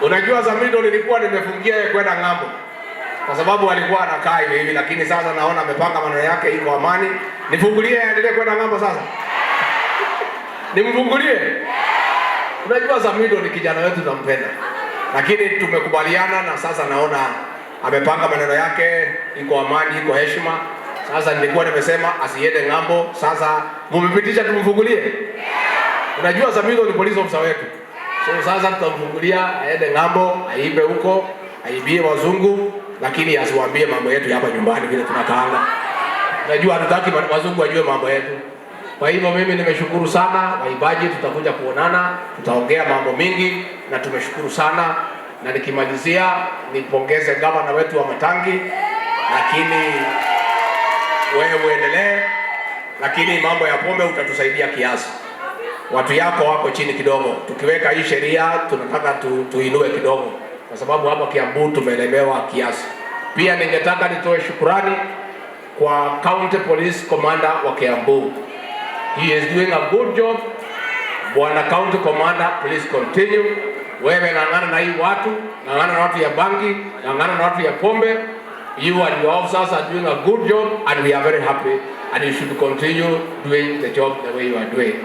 Unajua Zamido nilikuwa nimefungia yeye kwenda ng'ambo, kwa sababu alikuwa anakaa hivi, lakini sasa naona amepanga maneno yake, iko amani. Nifungulie aendelee kwenda ng'ambo sasa? Nimfungulie? Unajua Zamido ni kijana wetu, tunampenda, lakini tumekubaliana na sasa naona amepanga maneno yake, iko amani, iko heshima. Sasa nilikuwa nimesema asiende ng'ambo, sasa mumepitisha tumfungulie. Unajua Zamido ni police officer wetu. So sasa tutamfungulia aende ng'ambo, aibe huko, aibie wazungu, lakini asiwaambie mambo yetu hapa nyumbani vile tunakaanga. Unajua hatutaki wazungu wajue mambo yetu. Kwa hivyo mimi nimeshukuru sana, waibaji tutakuja kuonana, tutaongea mambo mingi na tumeshukuru sana. Na nikimalizia nipongeze gavana wetu wa Matangi, lakini wewe uendelee, lakini mambo ya pombe utatusaidia kiasi. Watu yako wako chini kidogo. Tukiweka hii sheria tunataka tuinue kidogo, kwa sababu hapa Kiambu tumelemewa kiasi. Pia ningetaka nitoe shukrani kwa County Police Commander wa Kiambu. He is doing a good job. Bwana County Commander, please continue. Wewe ng'ang'ana na hii watu, ng'ang'ana na watu ya bangi, ng'ang'ana na watu ya pombe. You and your officers are doing a good job and we are very happy, and you should continue doing the job the way you are doing.